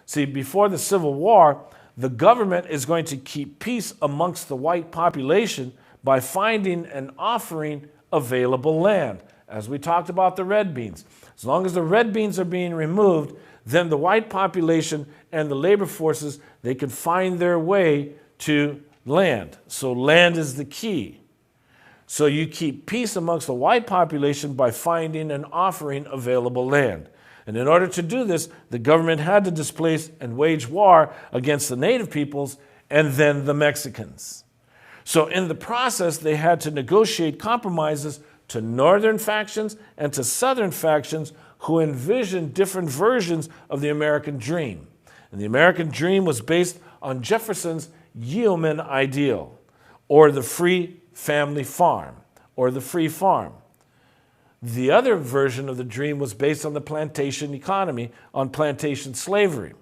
See, before the Civil War, the government is going to keep peace amongst the white population by finding and offering available land. As we talked about the red beans. As long as the red beans are being removed, then the white population and the labor forces, they can find their way to land. So land is the key. So you keep peace amongst the white population by finding and offering available land. And in order to do this, the government had to displace and wage war against the native peoples and then the Mexicans. So in the process, they had to negotiate compromises to northern factions and to southern factions who envisioned different versions of the American dream. And the American dream was based on Jefferson's yeoman ideal, or the free family farm, or the free farm. The other version of the dream was based on the plantation economy, on plantation slavery.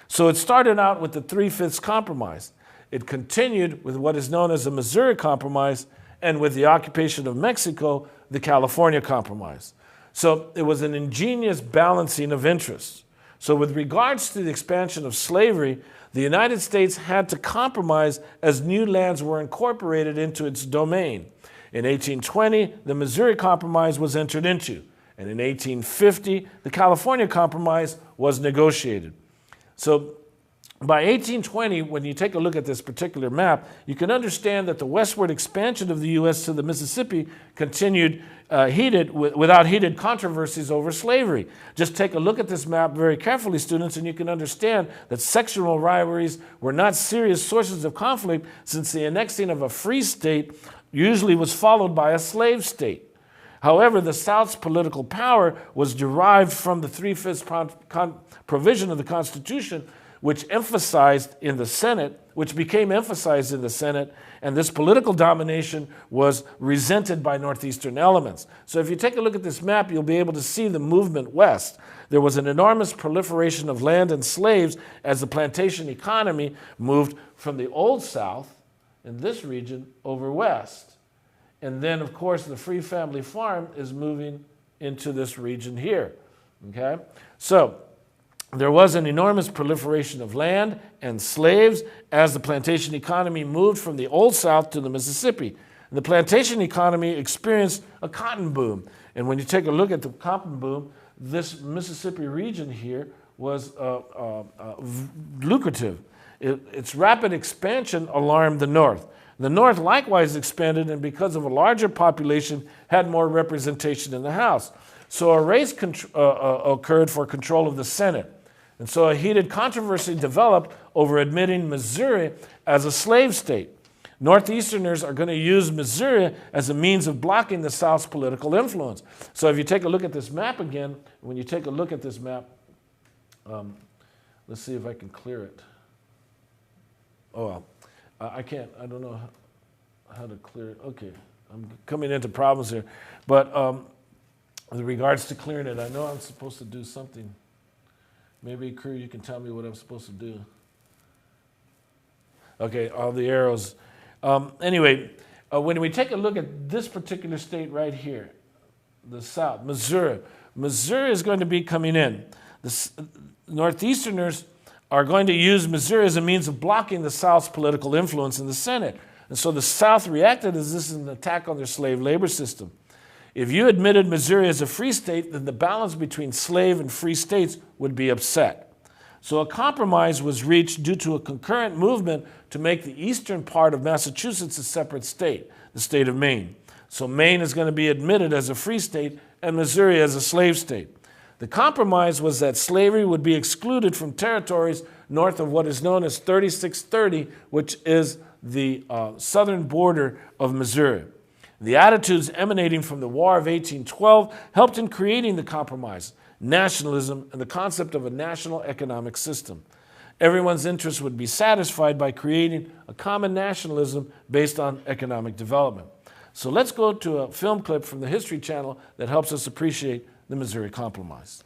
So it started out with the Three-Fifths Compromise. It continued with what is known as the Missouri Compromise, and with the occupation of Mexico, the California Compromise. So it was an ingenious balancing of interests. So with regards to the expansion of slavery, the United States had to compromise as new lands were incorporated into its domain. In 1820, the Missouri Compromise was entered into, and in 1850, the California Compromise was negotiated. So by 1820, when you take a look at this particular map, you can understand that the westward expansion of the U.S. to the Mississippi continued without heated controversies over slavery. Just take a look at this map very carefully, students, and you can understand that sectional rivalries were not serious sources of conflict, since the annexing of a free state usually was followed by a slave state. However, the South's political power was derived from the Three-Fifths provision of the Constitution, which became emphasized in the Senate, and this political domination was resented by Northeastern elements. So if you take a look at this map, you'll be able to see the movement west. There was an enormous proliferation of land and slaves as the plantation economy moved from the Old South, in this region, over west. And then, of course, the free family farm is moving into this region here, okay? So there was an enormous proliferation of land and slaves as the plantation economy moved from the Old South to the Mississippi. And the plantation economy experienced a cotton boom. And when you take a look at the cotton boom, this Mississippi region here was lucrative. Its rapid expansion alarmed the North. The North likewise expanded, and because of a larger population, had more representation in the House. So a race occurred for control of the Senate. And so a heated controversy developed over admitting Missouri as a slave state. Northeasterners are going to use Missouri as a means of blocking the South's political influence. So if you take a look at this map again, when you take a look at this map, let's see if I can clear it. Oh, well, I can't, I don't know how to clear it. Okay, I'm coming into problems here. But with regards to clearing it, I know I'm supposed to do something. Maybe, crew, you can tell me what I'm supposed to do. Okay, all the arrows. Anyway, when we take a look at this particular state right here, the South, Missouri. Missouri is going to be coming in. The Northeasterners are going to use Missouri as a means of blocking the South's political influence in the Senate. And so the South reacted as this is an attack on their slave labor system. If you admitted Missouri as a free state, then the balance between slave and free states would be upset. So a compromise was reached due to a concurrent movement to make the eastern part of Massachusetts a separate state, the state of Maine. So Maine is going to be admitted as a free state and Missouri as a slave state. The compromise was that slavery would be excluded from territories north of what is known as 3630, which is the southern border of Missouri. The attitudes emanating from the War of 1812 helped in creating the compromise, nationalism, and the concept of a national economic system. Everyone's interest would be satisfied by creating a common nationalism based on economic development. So let's go to a film clip from the History Channel that helps us appreciate the Missouri Compromise.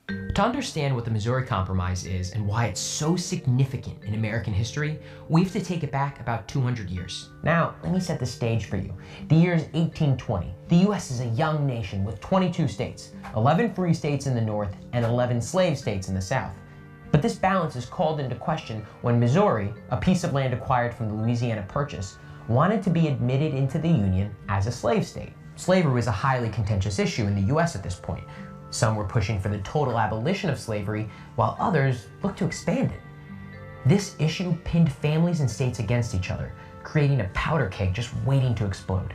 To understand what the Missouri Compromise is and why it's so significant in American history, we have to take it back about 200 years. Now, let me set the stage for you. The year is 1820. The U.S. is a young nation with 22 states, 11 free states in the north and 11 slave states in the south. But this balance is called into question when Missouri, a piece of land acquired from the Louisiana Purchase, wanted to be admitted into the Union as a slave state. Slavery was a highly contentious issue in the U.S. at this point. Some were pushing for the total abolition of slavery, while others looked to expand it. This issue pinned families and states against each other, creating a powder keg just waiting to explode.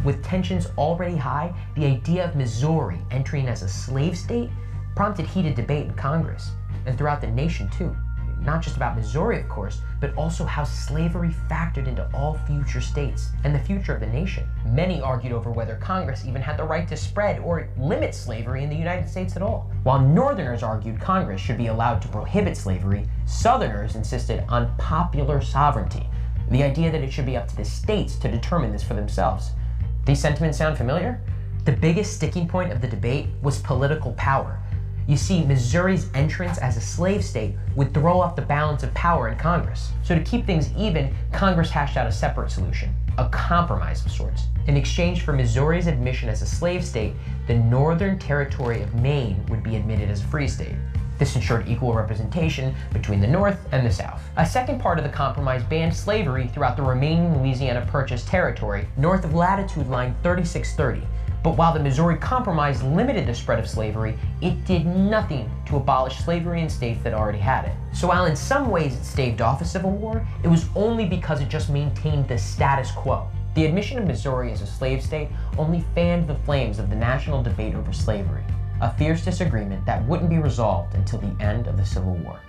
With tensions already high, the idea of Missouri entering as a slave state prompted heated debate in Congress, and throughout the nation too. Not just about Missouri, of course, but also how slavery factored into all future states and the future of the nation. Many argued over whether Congress even had the right to spread or limit slavery in the United States at all. While Northerners argued Congress should be allowed to prohibit slavery, Southerners insisted on popular sovereignty, the idea that it should be up to the states to determine this for themselves. These sentiments sound familiar? The biggest sticking point of the debate was political power. You see, Missouri's entrance as a slave state would throw off the balance of power in Congress. So to keep things even, Congress hashed out a separate solution, a compromise of sorts. In exchange for Missouri's admission as a slave state, the Northern Territory of Maine would be admitted as a free state. This ensured equal representation between the North and the South. A second part of the compromise banned slavery throughout the remaining Louisiana Purchase territory north of latitude line 3630. But while the Missouri Compromise limited the spread of slavery, it did nothing to abolish slavery in states that already had it. So while in some ways it staved off a civil war, it was only because it just maintained the status quo. The admission of Missouri as a slave state only fanned the flames of the national debate over slavery, a fierce disagreement that wouldn't be resolved until the end of the Civil War.